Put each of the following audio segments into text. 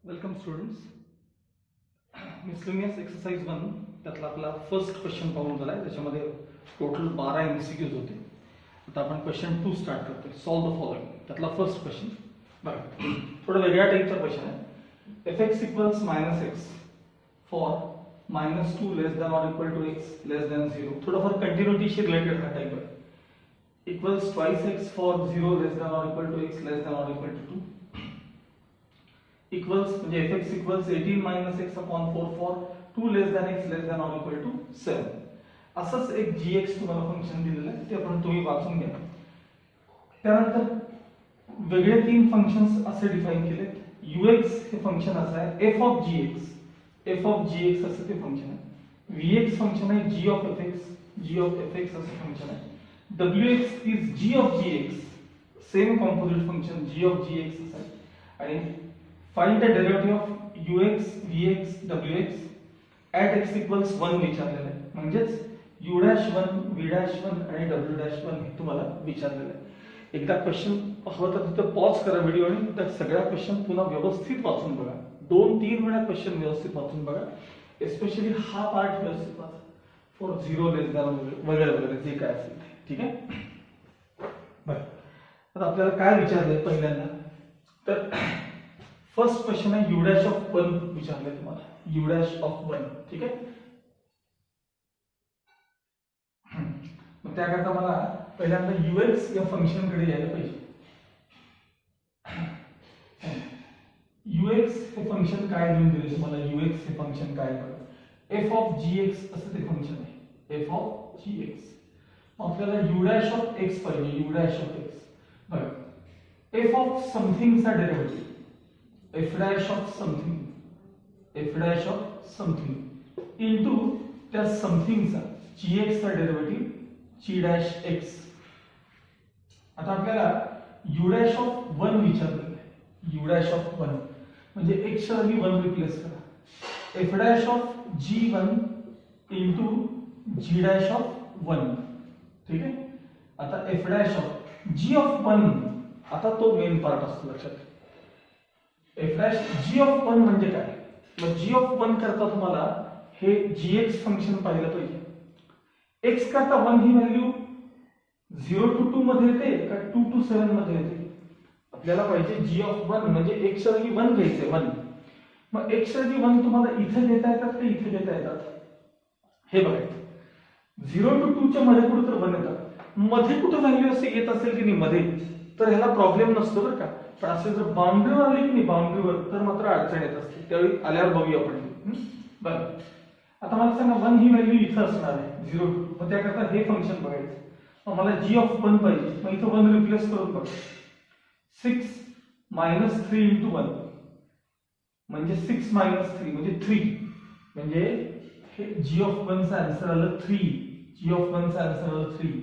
Welcome students. Miscellaneous exercise 1 त्यातला आपला first question पाहून झाला आहे. त्याच्यामध्ये टोटल 12 MCQs होते. आता आपण क्वेश्चन 2 स्टार्ट करतोय. Solve the following. त्यातला फर्स्ट क्वेश्चन बघा, थोडा वेगळ्या टाईपचा क्वेश्चन आहे. fx equals -x for -2 less than or equal to x less than 0. थोडाफार कंटिन्युटीशी रिलेटेड हा टाईप आहे. Equals twice x for 0 less than or equal to x less than or equal to 2. Equals म्हणजे fx equals 18 - x upon 4 for 2 less than x less than or equal to 7. असंच एक gx तुम्हाला function दिलेलं आहे, ते आपण तुम्ही वाचून घ्या. त्यानंतर वेगळे तीन फंक्शन्स असे डिफाइन केलेत. ux हे फंक्शन असं आहे, f ऑफ gx असं ते फंक्शन आहे. vx फंक्शन आहे g ऑफ fx असं फंक्शन आहे. wx is g of gx, same composite function g of gx असं आहे. आणि find the derivative of ux, vx, wx at x equals 1 विचारलेलं आहे. म्हणजेच u'1, v'1 आणि w'1 हे तुम्हाला विचारलेलं आहे. एकदा क्वेश्चन हवं तर तिथं पॉज करा व्हिडिओ आणि त्या सगळ्या क्वेश्चन पुन्हा व्यवस्थित वाचून बघा. 2-3 वेळा क्वेश्चन व्यवस्थित वाचून बघा. एस्पेशली हा पार्ट व्यवस्थित वाचा. फॉर 0 लेस दॅन वगैरे वगैरे जे काय असेल ते. ठीक आहे. बरं, आता आपल्याला काय विचारलंय पहिल्यांदा, तर फर्स्ट क्वेश्चन आहे u' ऑफ 1 विचारले तुम्हाला. u' of 1. ठीक आहे. मग त्याकरता मला पहिल्यांदा ux या फंक्शन कडे यायला पाहिजे. ux हे फंक्शन काय देऊन दिले तुम्हाला? ux हे फंक्शन काय बघा, f ऑफ gx असं ते फंक्शन आहे. f of gx. मग आपल्याला u' ऑफ x पाहिजे. u' ऑफ x बघा, f ऑफ समथिंग चा derivative f' of something into त्या समथिंगचा gx चा डेरिव्हेटिव्ह g'(x). आता आपल्याला u' ऑफ 1 विचारलेलं आहे. u' ऑफ 1 म्हणजे x च्या जागी 1 रिप्लेस करा. f' of g1 into g' of 1. ठीक आहे. आता f' ऑफ g ऑफ 1, आता तो मेन पार्ट असतो लक्षात. g ऑफ 1 म्हणजे काय? मग g ऑफ 1 करता तुम्हाला हे gx फंक्शन पाहिलं पाहिजे. x करता 1 ही व्हॅल्यू 0 to 2 मध्ये येते का 2 to 7 मध्ये येते? आपल्याला पाहिजे g ऑफ 1 म्हणजे x च्या जागी 1 घ्यायचंय. 1 मग x च्या जागी 1 तुम्हाला इथे देता येतात का इथे देता येतात? हे बघायचं. 0 to 2 च्या मध्ये कुठे तर 1 येतात. मध्ये कुठे व्हॅल्यू असे येत असेल की नाही मध्ये, तर ह्याला प्रॉब्लेम नसतो बरं का. पण असे जर बाउंड्रीवर आले की नाही बाउंड्रीवर, तर मात्र अडचण येत असते. त्यावेळी आल्यावर बघूया आपण. बरं, आता मला सांगा 1 ही व्हॅल्यू इथं असणार आहे 0 to 2. मग त्याकरता हे फंक्शन बघायचं. मग मला g ऑफ 1 पाहिजे. मग इथं 1 रिप्लेस करून बघा. 6 - 3 × 1 म्हणजे 6 - 3 म्हणजे 3. म्हणजे हे g ऑफ 1 चा आन्सर आलं 3. g ऑफ 1 चा आन्सर आलं 3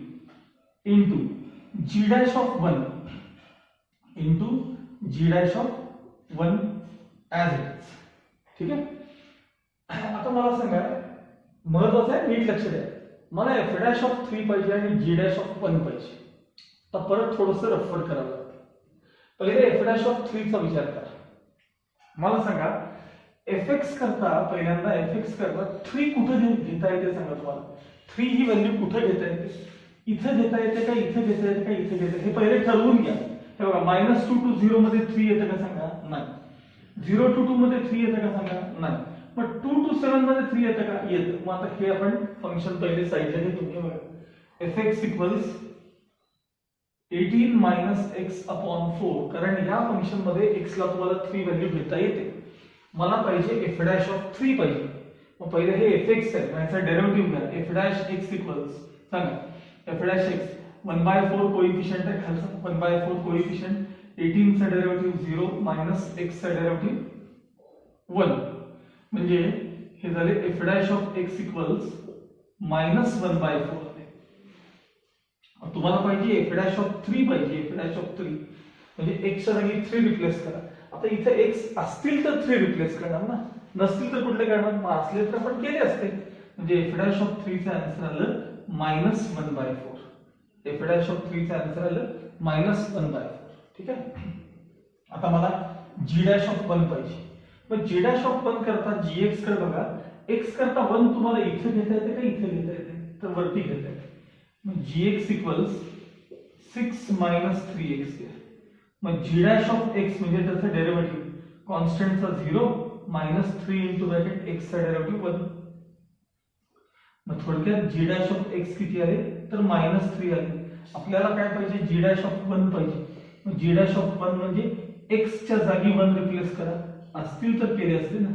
into g' of 1 into g' of 1 as it is. ठीक आहे. आता मला सांगा, महत्वाचं आहे, नीट लक्ष द्या. मला f' ऑफ 3 पाहिजे आणि g' ऑफ 1 पाहिजे. तर परत थोडंसं रफर करावं लागतं. पहिले f' ऑफ 3 चा विचार करा. मला सांगा fx करता पहिल्यांदा fx करता 3 कुठे घेता येते सांगा तुम्हाला. 3 ही व्हॅल्यू कुठे घेता येते? इथे घेता येते का इथे घेता येते का इथे घेता येते? हे पहिले ठरवून घ्या. हे बघा, -2 to 0 मध्ये 3 येतं का सांगा? नाही. 0 to 2 मध्ये 3 येतं का सांगा? नाही. मग 2 to 7 मध्ये 3 येतं का? येतं. मग आता हे आपण फंक्शन पहिले साईडला घेतो. हे बघा, fx इक्वल्स 18 - x अपॉन 4. कारण या फंक्शन मध्ये x ला तुम्हाला 3 व्हॅल्यू घेता येते. मला पाहिजे f' ऑफ 3 पाहिजे. मग पहिले हे fx आहे, याचा डेरिव्हेटिव्ह घ्या. f' इक्वल्स सांगा f' 1/4 कोएफिशिएंट आहे खालचा. 1/4 कोएफिशिएंट. 18 चा डेरिव्हेटिव्ह 0 - x चा डेरिव्हेटिव्ह 1. म्हणजे हे झाले f' ऑफ x इक्वल्स -1/4. तुम्हाला पाहिजे f' ऑफ 3 पाहिजे. f' ऑफ 3 म्हणजे x च्या जागी 3 रिप्लेस करा. आता इथे x असतील तर 3 रिप्लेस करणार ना, नसतील तर कुठले करणार? मग असले तर आपण केले असते. म्हणजे f' ऑफ 3 चा आन्सर आलं -1/4. f' ऑफ 3 चा आन्सर आलं -1/4. ठीक आहे. आता मला g' ऑफ 1 पाहिजे. मग जी डॅश ऑफ 1 करता gx कडे बघा, x करता 1 तुम्हाला इथे घेता येते का इथे घेता येते, तर वरती घेता येते. मग gx इक्वल्स 6 मायनस 3x. मग जी डॅश ऑफ x म्हणजे त्याचा डेरिव्हेटिव्ह कॉन्स्टंटचा 0 मायनस 3 इंटू ब्रॅकेट x चा डेरिव्हेटिव्ह 1. मग थोडक्यात जी डॅश ऑफ x किती आले तर मायनस 3 आले. आपल्याला काय पाहिजे, जी डॅश ऑफ 1 पाहिजे. मग जी डॅश ऑफ 1 म्हणजे x च्या जागी 1 रिप्लेस करा. असतील तर केले असते ना,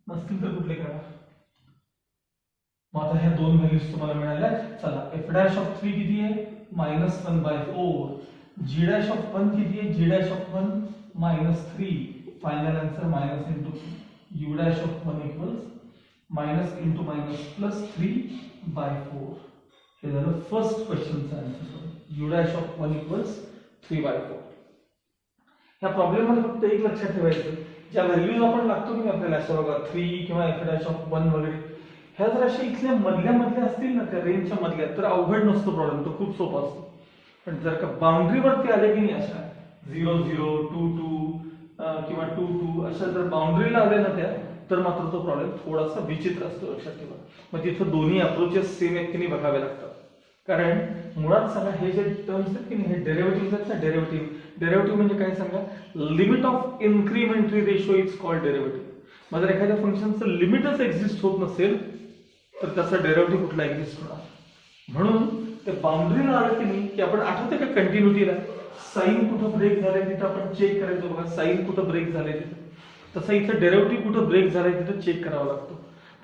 नसतील तर कुठले करा. मग आता ह्या दोन व्हॅल्यूज तुम्हाला मिळाल्या. चला f डॅश ऑफ 3 किती आहे मायनस 1/4. जी डॅश ऑफ 1 किती आहे, G dash of 1 minus 3. Final answer minus into u dash of 1 equals minus into minus plus 3/4. हे झालं फर्स्ट क्वेश्चनचं answer. u dash of 1 equals 3/4. ह्या प्रॉब्लेम मध्ये फक्त एक लक्षात ठेवायचं, ज्या व्हॅल्यूज आपण लागतो की आपल्याला असं बघा 3 किंवा f डॅश ऑफ 1 वगैरे, ह्या जर अशा इथल्या मधल्या असतील ना, त्या रेंजच्या मधल्या, तर अवघड नसतो प्रॉब्लेम, तो खूप सोपा असतो. पण जर का बाउंड्री वरती आले की नाही, अशा 0 0 2 2 किंवा 2 2 अशा जर बाउंड्रीला आले ना त्या, तर मात्र तो प्रॉब्लेम थोडासा विचित्र असतो, लक्षात ठेवा. मग तिथं दोन्ही अप्रोचेस सेम आहेत की नाही बघावे लागतात. कारण मुळात सांगा, हे जे टर्म्स आहेत की नाही, हे डेरिव्हेटिव्ह आहेत ना. डेरिव्हेटिव्ह म्हणजे काय सांगा, limit of incrementary ratio is called derivative. मग जर एखाद्या फंक्शनचं लिमिटच एक्झिस्ट होत नसेल तर त्याचा डेरिव्हेटिव्ह कुठला एक्झिस्ट होणार. म्हणून ते बाउंड्रीला आलं की नाही, की आपण आठवते का कंटिन्युटीला साइन कुठं ब्रेक झालाय तिथं आपण चेक करायचो बघा, साइन कुठं ब्रेक झालाय तिथं. तसं इथं डेरिव्हेटिव्ह कुठं ब्रेक झालाय तिथं चेक करावा लागतो.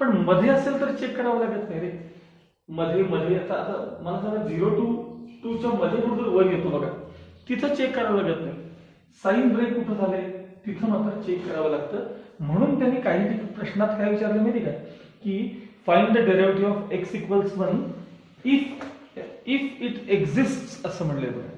पण मध्ये असेल तर चेक करावं लागत नाही रे. मध्ये आता मला सांगा 0 to 2 च्या मध्ये कुठं 1 येतो बघा, तिथं चेक करावं लागत नाही. साइन ब्रेक कुठं झालंय तिथं मात्र चेक करावं लागतं. म्हणून त्यांनी काही प्रश्नात काय विचारलं माहिती का, की find the derivative of x equals 1 if it exist असं म्हणलंय बघा.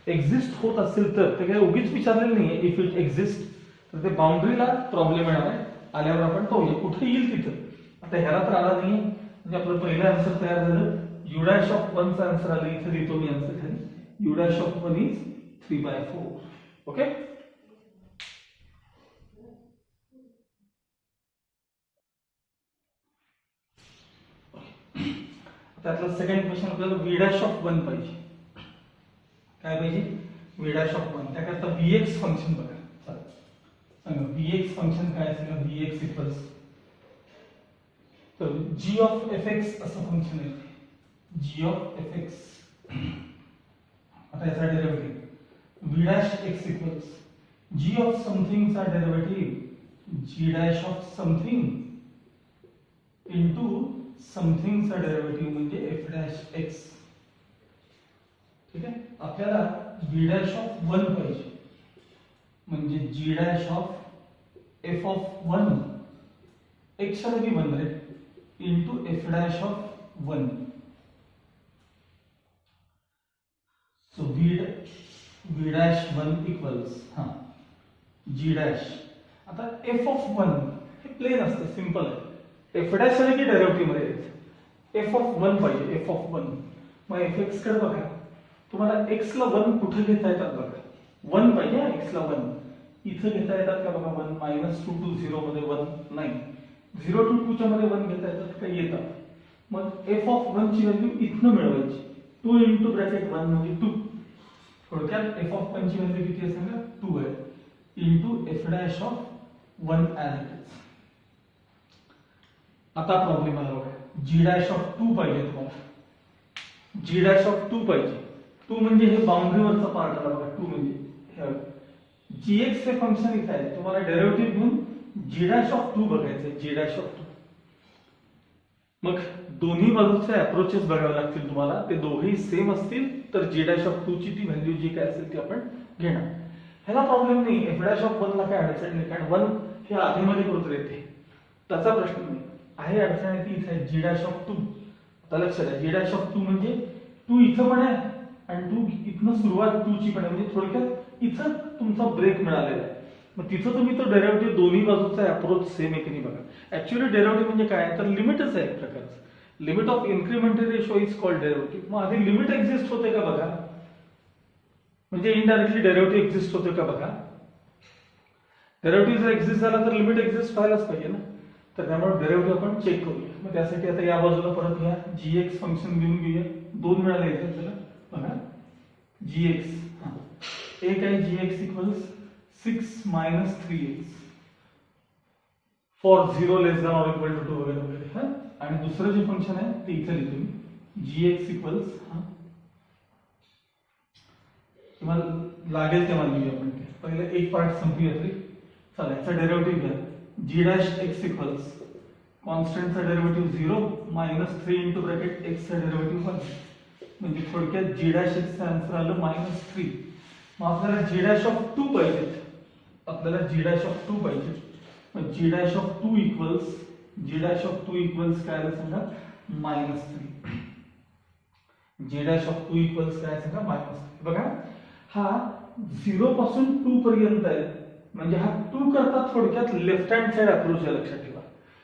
एक्झिस्ट होत असेल तर, ते काही उगीच विचारलेलं नाहीये इफ इट एक्झिस्ट. तर ते बाउंड्रीला प्रॉब्लेम येणार आहे. आल्यावर आपण पाहूया कुठे येईल तिथं. आता ह्याला तर आला नाही, म्हणजे आपलं पहिलं आन्सर तयार झालं. u डॅश ऑफ 1 चा आन्सर आलं, इथे देतो मी आन्सर खाली. u dash of 1 is 3/4. Okay. त्यातला सेकंड क्वेश्चन आपल्याला v डॅश ऑफ 1 पाहिजे. काय पाहिजे, v डॅश ऑफ 1. त्याकरता vx फंक्शन बघा. सांगा vx फंक्शन काय असेल. vx इक्वल्स, तर g ऑफ fx असं फंक्शन आहे. g of fx. आता याचा derivative v dash x equals g of something चा derivative g dash of something into something चा डेरिव्हेटिव्ह म्हणजे f डॅश x. ठीक आहे. आपल्याला v डॅश ऑफ 1 पाहिजे, म्हणजे g dash of f of 1 x च्या जागी 1 रे into f dash of 1. So v dash 1 equals g dash. आता f ऑफ 1 हे प्लेन असतं, सिंपल आहे. f डॅश आले की डेरिव्हेटिव्ह मध्ये f ऑफ 1 पाहिजे, f ऑफ 1. मग fx कडे बघा, तुम्हाला x ला 1 कुठे घेता येतात बघा. 1 पाहिजे x ला 1 इथं घेता येतात का बघा. 1 मायनस 2 to 0 मध्ये 1 नाही. 0 to 2 च्या मध्ये 1 घेता येतात का, येतात. मग f ऑफ 1 ची व्हॅल्यू इथनं मिळवायची. 2 इंटू ब्रॅकेट 1 म्हणजे 2. थोडक्यात f ऑफ 1 ची व्हॅल्यू किती आहे सांगा, 2 आहे into f dash of 1 as it is. आता प्रॉब्लेम आला बघा, g डॅश ऑफ 2 पाहिजे तुम्हाला. g डॅश ऑफ 2 पाहिजे. 2 म्हणजे हे बाउंड्रीवरचा पार्ट आला बघा. 2 म्हणजे gx हे फंक्शन इथे आहे, तुम्हाला डेरिव्हेटिव्ह घेऊन g डॅश ऑफ 2 बघायचं. g dash of 2. मग दोन्ही बाजूचे अप्रोचेस बघावे लागतील तुम्हाला. ते दोघेही सेम असतील तर g डॅश ऑफ 2 ची ती व्हॅल्यू जी काय असेल ती आपण घेणार. ह्याला प्रॉब्लेम नाही. f डॅश ऑफ 1 ला काय अडचण नाही, कारण 1 हे आधीमध्ये कुठे येते, त्याचा प्रश्न नाही आहे. अडचण आहे ती इथे g डॅश ऑफ 2. आता लक्षात आहे, g डॅश ऑफ 2 म्हणजे 2 इथं पण आहे आणि 2 इथनं सुरुवात 2 ची पण आहे. म्हणजे थोडक्यात इथं तुमचा ब्रेक मिळालेला आहे. मग तिथं तुम्ही तो डेरिव्हेटिव्ह दोन्ही बाजूचा अप्रोच सेम आहे की नाही बघा. ऍक्च्युअली डेरिव्हेटिव्ह म्हणजे काय, तर लिमिटच आहे एक प्रकारचं. Limit of incrementary ratio is called derivative. मग आधी लिमिट एक्झिस्ट होते का बघा, म्हणजे इनडायरेक्टली डेरिव्हेटिव्ह एक्झिस्ट होते का बघा. डेरिव्हेटिव्ह जर एक्झिस्ट झाला तर लिमिट एक्झिस्ट व्हायलाच पाहिजे ना, तर त्यामुळे डेरिव्हेटिव्ह आपण चेक करूया. मग त्यासाठी आता या बाजूला परत या gx फंक्शन घेऊन घेऊया. दोन वेळा लिहायचं त्याला बघा gx, एक आहे gx इक्वल्स 6 minus 3x for 0 less than or equal to 2 वगैरे वगैरे. आणि दुसरं जे फंक्शन आहे ते इथे लिहितो मी gx इक्वल्स तुम्हाला लागेल तेव्हा लिहूया आपण ते. पहिले एक पार्ट संपूया तरी चला. याचा डेरिव्हेटिव्ह घ्या g डॅश x इक्वल्स कॉन्स्टंटचा derivative 0 minus 3 into bracket x चा डेरिव्हेटिव्ह 1. म्हणजे थोडक्यात g डॅश x चं आन्सर आलं -3. मग आपल्याला g डॅश ऑफ 2 पाहिजे, आपल्याला g डॅश ऑफ 2 पाहिजे. मग g डॅश ऑफ 2 इक्वल्स काय आलं सांगा -3. g डॅश ऑफ 2 इक्वल्स काय सांगा -3. बघा हा 0 पासून 2 पर्यंत आहे, म्हणजे हा 2 करता थोडक्यात लेफ्ट हँड साइड अप्रोच आहे, लक्षात ठेवा.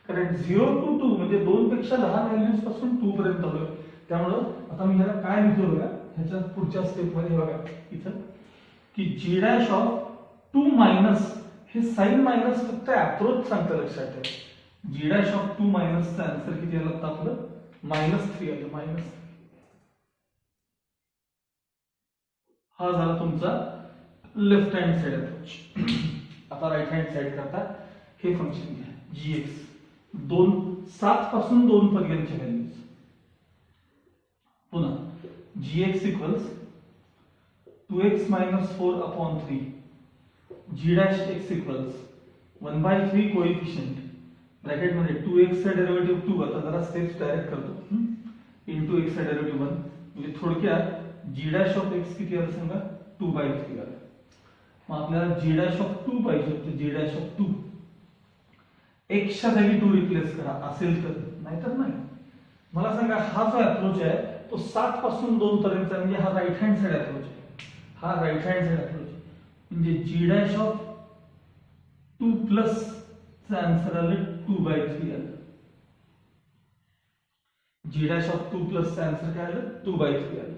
कारण 0 to 2 म्हणजे 2 पेक्षा लहान व्हॅल्यूज पासून 2 पर्यंत आलोय. त्यामुळं आता मी ह्याला काय लिहितो बघा ह्याच्या पुढच्या स्टेप मध्ये बघा इथं की g डॅश ऑफ 2 मायनस, हे साइन मायनस फक्त अप्रोच सांगतं, लक्षात ठेवा. g डॅश ऑफ 2 मायनस चा आन्सर किती आलं आता आपलं -3 आलं. -3 हा झाला तुमचा लेफ्ट हँड साइड अप्रोच. आता राईट हँड साइड करता हे फंक्शन घ्या gx 7 पासून 2 पर्यंतचे व्हॅल्यूज. पुन्हा gx equals 2x minus 4 upon 3. g dash x equals 1/3 coefficient bracket मध्ये 2x चा डेरिव्हेटिव्ह 2, आता जरा स्टेप्स डायरेक्ट करतो, इंटू x चा डेरिव्हेटिव्ह 1. म्हणजे थोडक्यात g डॅश ऑफ x किती आलं सांगा 2/3 आलं. मग आपल्याला g डॅश ऑफ 2 पाहिजे होतं. g डॅश ऑफ 2 x च्या जागी 2 रिप्लेस करा असेल तर, नाहीतर नाही. मला सांगा हा जो अप्रोच आहे तो 7 पासून 2 पर्यंत, म्हणजे हा राईट हँड साइड अप्रोच आहे. हा राईट हँड साइड अप्रोच म्हणजे g डॅश ऑफ 2 प्लस चा आन्सर आलं 2/3 आलं. g डॅश ऑफ 2 प्लस चा आन्सर काय आलं 2/3 आलं.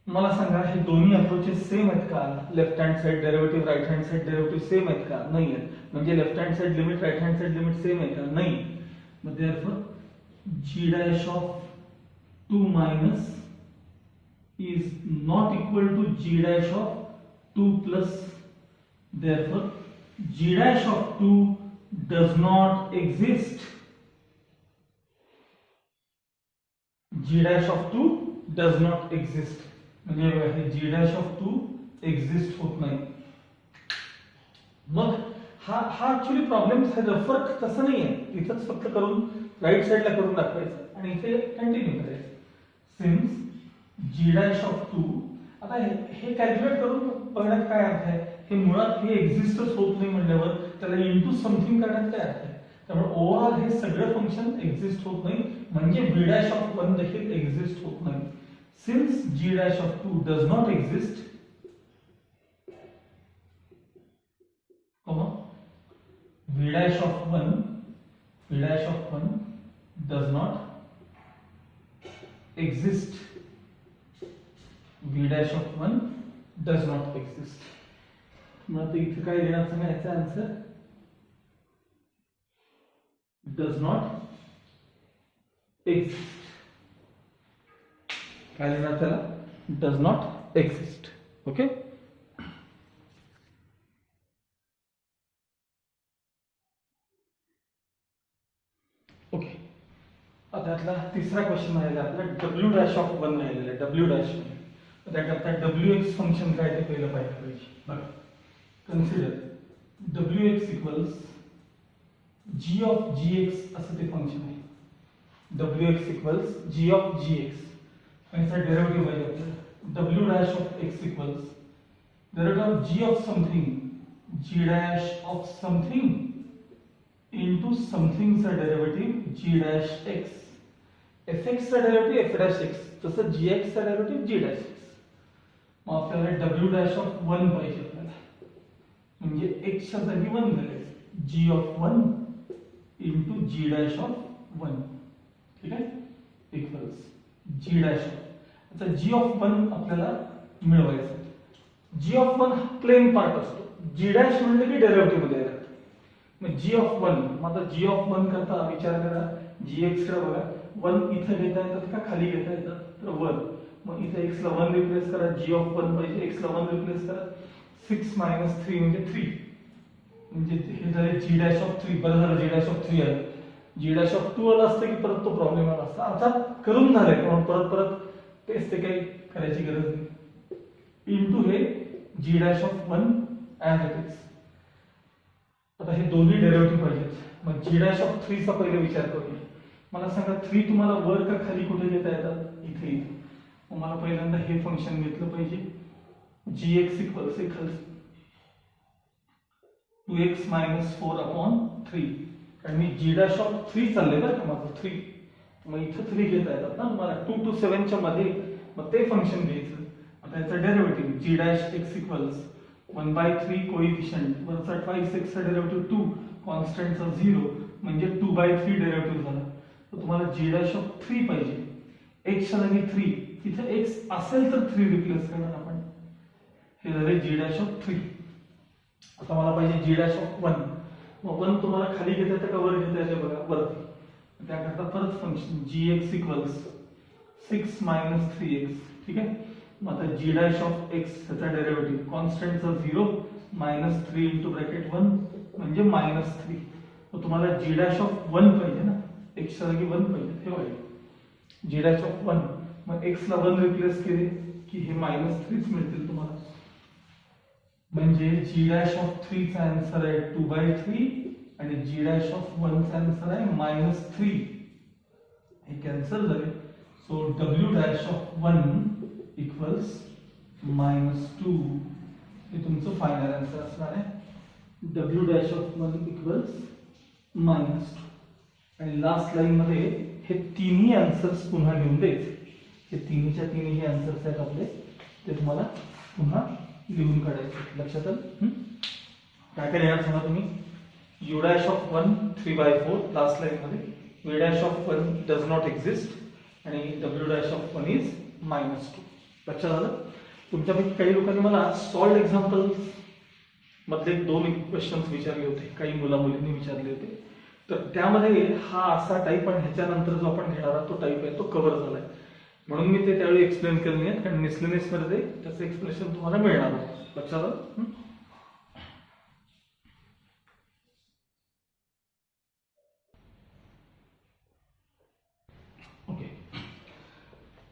मला सांगा हे दोन्ही अप्रोचेस सेम आहेत का? Left hand side derivative right hand side derivative same आहेत का? नाही आहेत. म्हणजे left hand side limit right hand side limit same आहे का? नाही. मग therefore g dash of 2 minus is not equal to g dash of 2 plus. Therefore g dash of 2 does not exist. g dash of 2 does not exist. म्हणजे हे g dash of 2 exist होत नाही. मग हा ऍक्च्युअली प्रॉब्लेम फरक तसं नाही आहे, इथंच फक्त करून राईट साइडला करून दाखवायचं आणि इथे कंटिन्यू करायचं. सिन्स g डॅश ऑफ 2, आता हे कॅल्क्युलेट करून बघण्यात काय अर्थ आहे? हे मुळात हे एक्झिस्टच होत नाही म्हणल्यावर त्याला इनटू समथिंग करण्यात काय अर्थ आहे? त्यामुळे ओव्हरऑल हे सगळे फंक्शन एक्झिस्ट होत नाही, म्हणजे b डॅश ऑफ 1 देखील एक्झिस्ट होत नाही. Since g dash of 2 does not exist, v dash of 1 does not exist. v dash of 1 does not exist. मग आता इथे काय देणार सांगा याचा आन्सर does not exist. काय देणार त्याला does not exist. Okay. Okay, आता त्यातला तिसरा क्वेश्चन राहिला आपला w डॅश ऑफ 1 राहिलेला आहे. w डॅश त्याकरता wx फंक्शन काय ते पहिलं पाहिजे. बघा consider wx equals g of gx असं ते फंक्शन आहे. wx equals g of gx याचा डेरिव्हेटिव्ह पाहिजे आपल्याला. w dash of x equals derivative of g of something g dash of something into something चा derivative g dash x, fx चा derivative f dash x, तसं gx चा derivative g dash x. मग आपल्याला w dash of 1 पाहिजे आपल्याला, म्हणजे x च्या जागी 1 घालायचं. g of 1 into g dash of 1, ठीक आहे, इक्वल्स g डॅश ऑफ. आता g ऑफ 1 आपल्याला मिळवायचं. g ऑफ 1 हा प्लेन पार्ट असतो, जी डॅश म्हणलं की डेरिव्हेटिव्ह मध्ये आहे. मग जी ऑफ वन, मग आता जी ऑफ वन करता विचार करा, जी एक्स कडे बघा, वन इथं घेता येतात का खाली घेता येतात, तर वन. मग इथे एक्स ला वन रिप्लेस करा, जी ऑफ वन पाहिजे, एक्स ला वन रिप्लेस करा, 6 मायनस 3 म्हणजे 3, म्हणजे हे झाले जी डॅश ऑफ 3. बरं झालं जी डॅश ऑफ 3 आलं. जी डॅश ऑफ 2 आलं असतं की परत तो प्रॉब्लेम आला असता. अर्थात करून झालंय म्हणून परत परत तेच ते काही करायची गरज नाही. इंटू हे G dash of 1 as it is. आता हे दोन्ही डेरिव्हेटिव्ह पाहिजेत. मग जी डॅश ऑफ 3 चा पहिले विचार करूया. मला सांगा 3 तुम्हाला वर का खाली कुठे घेता येतात, इथे इथे. मग मला पहिल्यांदा हे फंक्शन घेतलं पाहिजे, gx equals 2x minus 4 upon 3. कारण मी जी डॅश ऑफ 3 चाललंय बरं का माझं 3. मग इथं 3 घेता येतात ना मला 2 to 7 च्या मध्ये. मग ते फंक्शन घ्यायचं. आता याचा derivative G dash x equals 1/3 coefficient वरचा ट्वाइस एक्स चा डेरिव्हेटिव्ह 2, कॉन्स्टंटचा 0 म्हणजे 2/3 डेरिव्हेटिव्ह झाला. तर तुम्हाला जी डॅश ऑफ 3 पाहिजे. x च्या जागी 3, इथे x असेल तर 3 रिप्लेस करणार आपण. हे झाले जी डॅश ऑफ 3. आता मला पाहिजे जी डॅश ऑफ 1. मग 1 तुम्हाला खाली घेता येतं का वर घेता येतं बघा, वरती. त्याकरता परत फंक्शन gx इक्वल्स 6 मायनस 3x. ठीक आहे. मग आता जी डॅश ऑफ x त्याचा डेरिव्हेटिव्ह कॉन्स्टंटचा 0 मायनस 3 इंटू ब्रॅकेट 1 म्हणजे मायनस 3. मग तुम्हाला जी डॅश ऑफ 1 पाहिजे ना, x च्या जागी 1 पाहिजे. हे बघा जी डॅश ऑफ 1. मग x ला 1 रिप्लेस केले की हे मायनस 3 मिळतील तुम्हाला. म्हणजे जी डॅश ऑफ 3 चा आन्सर आहे 2/3 आणि जी डॅश ऑफ 1 चा आन्सर आहे मायनस 3. हे कॅन्सल झाले. So w dash of 1 equals minus 2. हे तुमचं फायनल आन्सर असणार आहे. w dash of 1 equals minus 2. आणि लास्ट लाईन मध्ये हे तिन्ही आन्सर्स पुन्हा लिहून द्यायचे. हे तिन्हीच्या तिन्ही आन्सर्स आहेत आपले, ते तुम्हाला पुन्हा लिहून काढायचे. लक्षात आलं? काय काय लिहिणार सांगा तुम्ही. u dash of 1 3/4 last line मध्ये, v dash of 1 does not exist आणि w dash of 1 is minus 2. लक्षात आलं? तुमच्यापैकी काही लोकांनी मला सॉल्ड एक्झाम्पल मधले 2 क्वेश्चन्स विचारले होते, काही मुला मुलींनी विचारले होते. तर त्यामध्ये हा असा टाईप आणि ह्याच्यानंतर जो आपण घेणारा तो टाईप आहे तो कव्हर झालाय. म्हणून मी ते त्यावेळी एक्सप्लेन केलं नाही, कारण मिसलेनियस मध्ये त्याचं एक्सप्लेनेशन तुम्हाला मिळणार होतं. लक्षात आलं? ओके.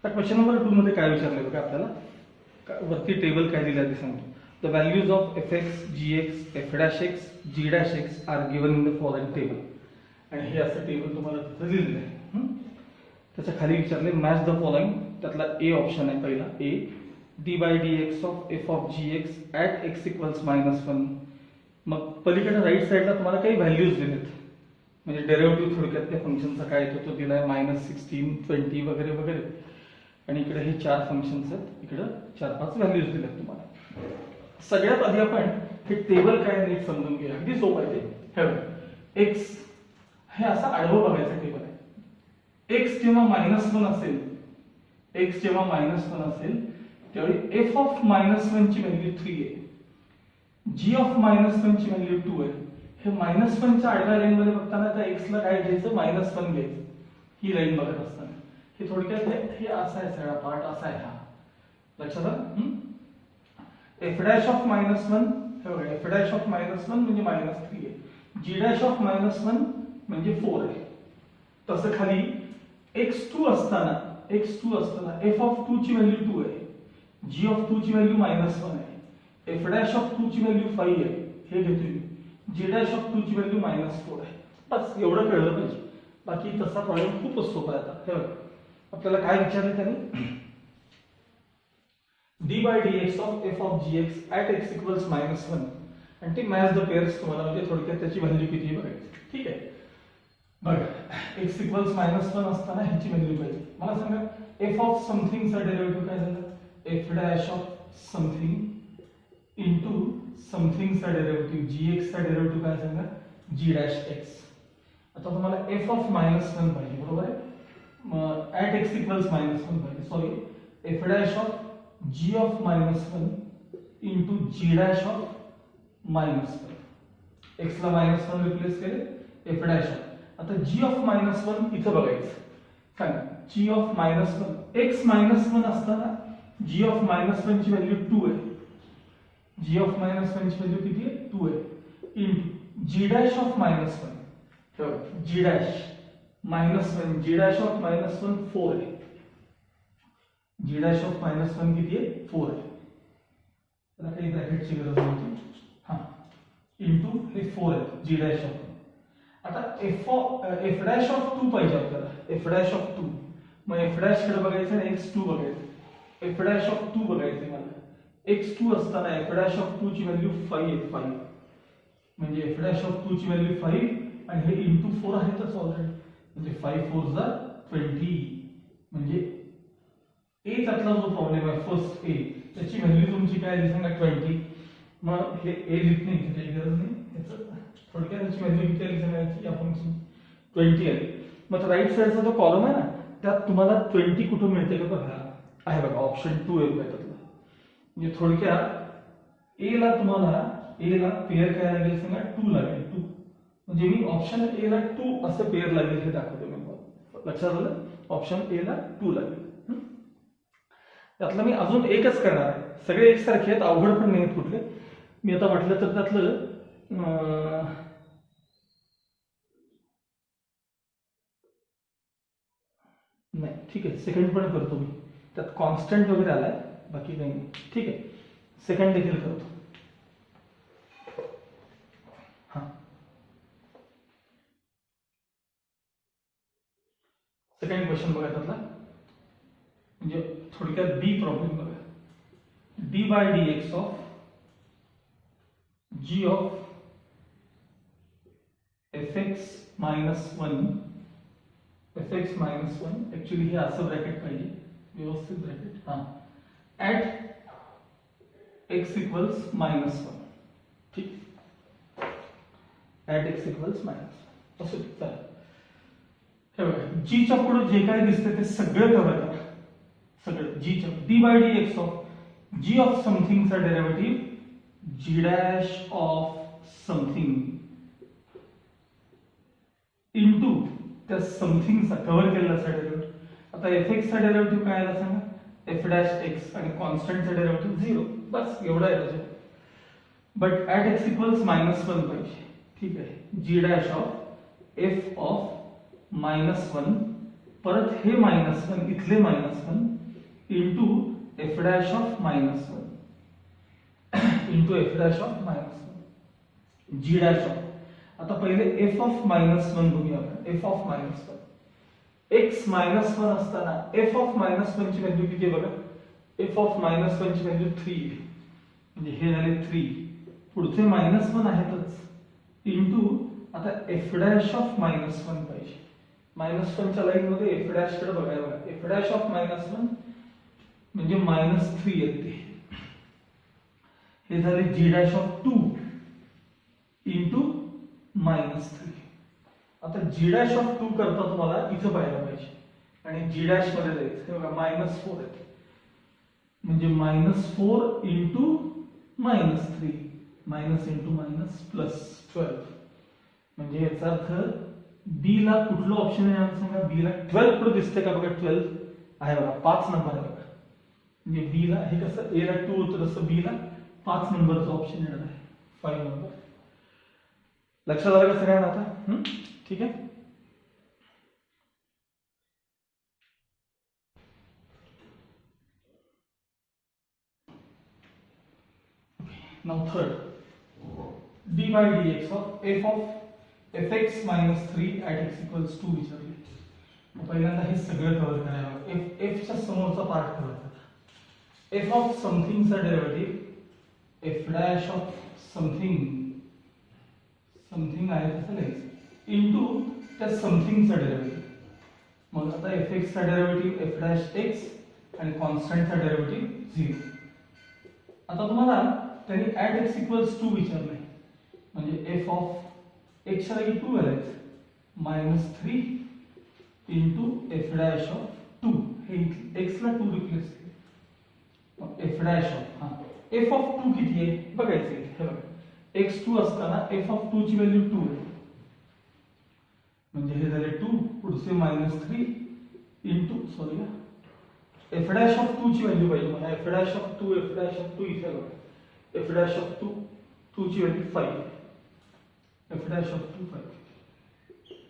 तर क्वेश्चन नंबर 2 मध्ये काय विचारलंय बघा आपल्याला. वरती टेबल काय दिलं ते सांगतो. The values of fx, gx, f'(x, g'(x) are given in the following table. आणि हे असं टेबल तुम्हाला तिथं दिलेलं आहे. त्याच्या खाली विचारले मॅच द फॉलोइंग. त्यातला ए ऑप्शन आहे पहिला, ए d/dx of f of gx at x equals -1. मग पलीकडे राईट साईडला तुम्हाला काही व्हॅल्यूज दिलेत, म्हणजे डेरिव्हेटिव्ह थोडक्यात त्या फंक्शनचा काय येतो तो दिलाय -16, 20 वगैरे वगैरे. आणि इकडे हे 4 फंक्शन्स आहेत, इकडे 4-5 व्हॅल्यूज दिलेत तुम्हाला. सगळ्यात आधी आपण हे टेबल काय नीट समजून घेऊया. अगदी सोपं आहे ते. हे एक्स हे असा आडवं बघायचं टेबल आहे. एक्स जेव्हा -1 असेल, एक्स जेव्हा -1 असेल त्यावेळी एफ ऑफ -1 ची व्हॅल्यू 3 आहे, जी ऑफ -1 ची व्हॅल्यू 2 आहे. हे -1 च्या आडव्या लाईन मध्ये बघताना त्या एक्स ला काय घ्यायचं, -1 घ्यायचं. ही लाईन बघत असताना हे थोडक्यात हे असा आहे, सगळा पार्ट असा आहे हा. लक्षात आलं? एफ डॅश ऑफ -1 हे बघा, एफ डॅश ऑफ -1 म्हणजे -3 आहे, जी डॅश ऑफ -1 म्हणजे 4 आहे. तसं खाली x2 असताना एफ ऑफ 2 ची व्हॅल्यू 2 आहे, जी ऑफ 2 ची व्हॅल्यू -1 आहे, एफ डॅश ऑफ 2 ची व्हॅल्यू 5 आहे, हे घेतोय मी. जी डॅश ऑफ 2 ची व्हॅल्यू -4 आहे. बस एवढं कळलं पाहिजे. बाकी तसा प्रॉब्लेम खूपच सोपा आहे. आता हे बघा आपल्याला काय विचारलं त्याने, d/dx of f of gx at x equals -1 आणि ते मॅच द पेअर्स तुम्हाला, म्हणजे थोडक्यात त्याची व्हॅल्यू किती बघायची. ठीक आहे. बघा x इक्वल्स -1 असताना ह्याची व्हॅल्यू पाहिजे. मला सांगा f ऑफ समथिंग चा डेरिव्हेटिव्ह काय झालं, f dash of something into something चा डेरिव्हेटिव्ह gx चा डेरिव्हेटिव्ह काय सांगा, g डॅश x. आता तुम्हाला f ऑफ -1 पाहिजे, बरोबर आहे. मग ॲट x इक्वल्स -1 पाहिजे. Sorry f dash of g of -1 into g dash of -1, एक्सला -1 replace केले, एफ डॅश ऑफ. आता जी ऑफ -1 इथं बघायचं. सांगा जी ऑफ -1, एक्स -1 असताना जी ऑफ -1 ची व्हॅल्यू 2 आहे. जी ऑफ -1 ची व्हॅल्यू किती आहे? 2 आहे. Into G dash of -1, G dash -1, G dash of -1 4 आहे. जी डॅश ऑफ -1 किती आहे? 4 आहे. त्याला काही ब्रॅकेटची गरज नव्हती. हा, इंटू हे 4 आहे जी डॅश ऑफ. आता एफ डॅश ऑफ 2 पाहिजे आपल्याला, एफ डॅश ऑफ 2. मग एफ डॅश कडे बघायचं आणि x2 बघायचं. एफ डॅश ऑफ 2 बघायचं मला. x2 असताना एफ डॅश ऑफ 2 ची व्हॅल्यू 5 आहे. 5 म्हणजे एफ डॅश ऑफ 2 ची व्हॅल्यू 5 आणि हे इंटू 4 आहेतच ऑलरेडी. म्हणजे 5 4 जा 20. म्हणजे ए त्यातला जो प्रॉब्लेम आहे फर्स्ट ए, त्याची व्हॅल्यू तुमची काय आली सांगा? 20. मग हे ए लिहित नाही, काही गरज नाही. थोडक्यात त्याची व्हॅल्यू किती आली सांगायची? या फंक्शन 20 आली. मग राईट साईडचा जो कॉलम आहे ना, त्यात तुम्हाला 20 कुठून मिळते का बघा. आहे बघा, ऑप्शन 2 आहे त्यातला. म्हणजे थोडक्यात ए ला तुम्हाला पेअर काय लागेल सांगा? 2 लागेल. 2 म्हणजे मी ऑप्शन ए ला 2 असं पेअर लागेल हे दाखवतो मी. लक्षात आलं? ऑप्शन ए ला 2 लागेल. त्यातलं मी अजून एकच करणार आहे. सगळे एकसारखे आहेत, अवघड पण नाही आहेत कुठले. मी आता म्हटलं तर त्यातलं नाही, ठीक आहे, सेकंड पण करतो मी. त्यात कॉन्स्टंट वगैरे आलाय, बाकी काही नाही. ठीक आहे, सेकंड देखील करतो. हा, सेकंड क्वेश्चन बघा त्यातला. म्हणजे थोडक्यात बी प्रॉब्लेम बघा. D by D X of G of F X -1, F X -1, actually हे असं ब्रॅकेट पाहिजे, व्यवस्थित ब्रॅकेट. हा, ऍट एक्स इक्वल्स -1. ठीक, ऍट एक्स इक्वल्स -1 असं. चला, हे बघा, जी च्या पुढे जे काय दिसते ते सगळं कव्हर करा. सगळं जी च्या D by D X of G of समथिंगचा derivative G dash of something into त्या समथिंगचा कव्हर केलेला डेरिव्हेटिव्ह. आता एफ एक्स चा डेरिव्हेटिव्ह काय आला सांगा? एफ डॅश एक्स आणि कॉन्स्टंटचा डेरिव्हेटिव्ह 0. बस एवढा आहे त्याच्यात. बट ऍट एक्स इक्वल्स -1 पाहिजे. ठीक आहे, G dash of F of -1, परत हे -1 इथले -1 into F dash of -1 into F dash of -1 G dash of. आता पहिले एफ ऑफ -1 बघूया आपण. एफ ऑफ -1, एक्स -1 असताना एफ ऑफ -1 ची व्हॅल्यू किती बघा? एफ ऑफ -1 ची व्हॅल्यू 3, म्हणजे हे झाले 3. पुढचे -1 आहेतच इंटू आता एफ डॅश ऑफ -1 पाहिजे. -1 च्या लाईन मध्ये एफ डॅश कडे बघायला बघा. एफ डॅश ऑफ -1 म्हणजे -3 येते. हे झाले जी डॅश ऑफ 2 इंटू -3. आता जी डॅश ऑफ 2 करता तुम्हाला इथं पाहायला पाहिजे आणि जी डॅश मध्ये जायचं. हे बघा -4 येते, म्हणजे -4 into -3, minus into minus plus 12. म्हणजे याचा अर्थ बी ला कुठलं ऑप्शन आहे सांगा? बी ला 12 पुढे दिसते का बघा? 12 आहे बघा, 5 नंबर आहे बघा. म्हणजे बी ला हे कसं ए ला 2 होतं तसं बी ला 5 नंबरचा ऑप्शन येणार आहे, 5 नंबर. लक्षात आलं का सगळ्यांना आता? ठीक आहे. Now third, d by dx of f of fx minus 3 at x equals 2 विचारले. पहिल्यांदा हे सगळं कव्हर करायला f च्या समोरचा पार्ट कव्हर करा. f of something चा derivative f dash of something आहे तसं लिहायचं इनटू त्या समथिंग चा डेरिव्हेटिव्ह. मग आता fx चा डेरिव्हेटिव्ह f dash x आणि कॉन्स्टंट चा डेरिव्हेटिव्ह 0. आता तुम्हाला त्यांनी ऍट x इक्वल्स 2 विचारलंय, म्हणजे f ऑफ x च्या जागी 2 घालायचं, -3 इंटू f डॅश ऑफ 2. हे x ला 2 रिप्लेस केलं, f dash of f of 2 किती आहे बघायचं. हे बघा x2 असताना f ऑफ 2 ची व्हॅल्यू 2 आहे, म्हणजे हे झाले 2, पुढचे -3 into sorry f dash of 2 ची व्हॅल्यू पाहिजे मला, f डॅश ऑफ 2 इथे बघा, f डॅश ऑफ 2 ची व्हॅल्यू 5, f डॅश ऑफ 2 5.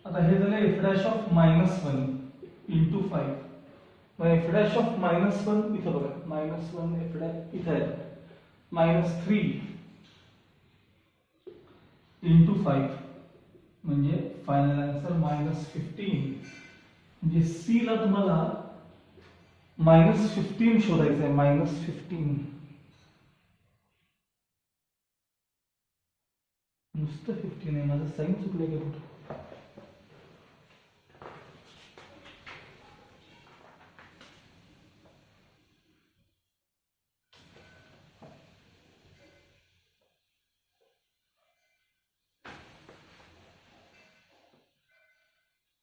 आता हे झाले f डॅश ऑफ -1 इंटू 5, मग f डॅश ऑफ -1 इथे बघा, -1 f डॅश इथे आहे, -3 इंटू 5 म्हणजे फायनल आन्सर -15. म्हणजे सी ला तुम्हाला -15 शोधायचं आहे, -15. नुसतं 15 आहे, माझं साइन चुकलं का कुठं?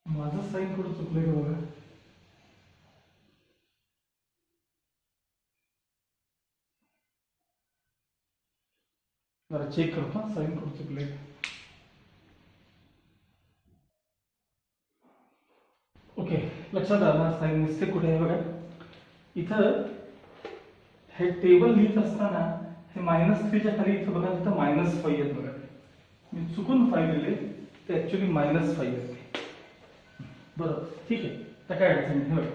माझं साइन कुठं चुकलंय का बघा. जरा चेक करतो ना साइन कुठं चुकलंय. ओके, लक्षात आलं ना साइन मिस्टेक कुठे आहे बघा. इथं हे टेबल लिहित असताना हे -3 च्या खाली इथं बघा, तिथं -5 आहेत बघा, मी चुकून 5 लिहिले, ते ऍक्च्युली -5 आहे. बरोबर, ठीक आहे, तर काय अडचण नाही बघा.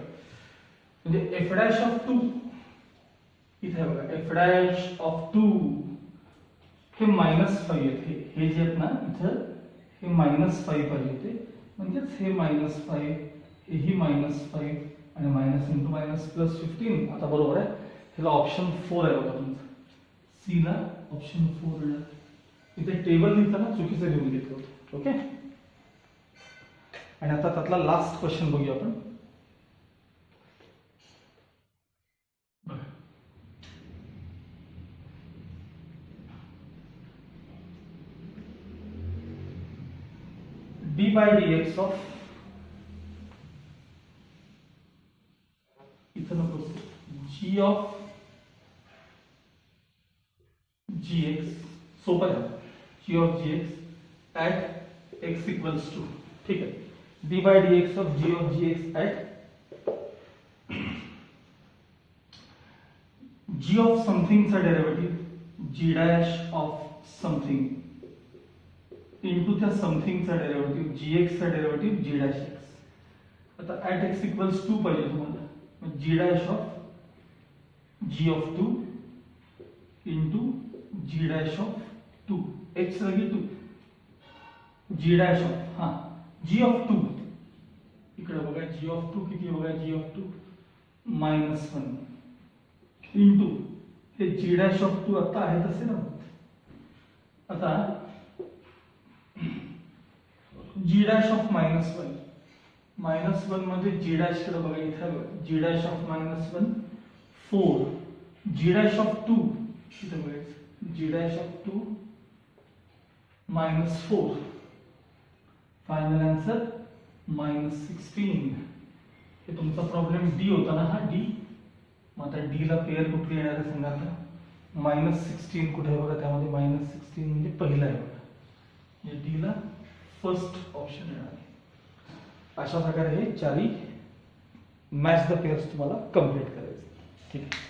म्हणजे f डॅश ऑफ 2 इथे बघा, f डॅश ऑफ 2 हे -5 आहेत, हे जे आहेत ना इथं हे -5 पाहिजे होते, म्हणजेच हे -5, हेही -5 आणि मायनस इंटू मायनस प्लस 15. आता बरोबर आहे, ह्याला ऑप्शन 4 आहे बघा तुमचं, सी ला ऑप्शन 4 आहे. इथे टेबल लिहिताना चुकीचं लिहून घेतलं होतं. ओके, आणि आता त्यातला लास्ट क्वेश्चन बघूया आपण. D by D X of, इथं नको, जी ऑफ जी एक्स, सोपं आहे, G of G X at X equals two, ठीक आहे, D by D X of G X at G of समथिंगचा derivative G dash of something into त्या समथिंगचा derivative G एक्सचा डेरिव्हेटिव्ह जी डॅश एक्स. आता at X equals 2 पाहिजे तुम्हाला, G dash of G of 2 into G dash of 2, x लगे 2, जी dash of G of 2, इकडे बघा जी ऑफ 2 किती बघा, जी ऑफ 2 -1 इंटू हे जी डॅश ऑफ 2 आता आहे तसे ना. आता जी डॅश ऑफ -1, -1 म्हणजे जी डॅश कडे बघा, इथे बघा, G dash of -1 4, G dash of 2 इथे बघायचं, G dash of 2 -4, final answer -16. हे तुमचा प्रॉब्लेम डी होता ना, हा डी. मग आता डी ला पेअर कुठली येणार आहे सांगा. आता -16 कुठे आहे बघा, त्यामध्ये -16 म्हणजे पहिला आहे बघा, डी ला फर्स्ट ऑप्शन येणार आहे. अशा प्रकारे हे चारही मॅच द पेअर्स तुम्हाला कंप्लीट करायचे. ठीक आहे.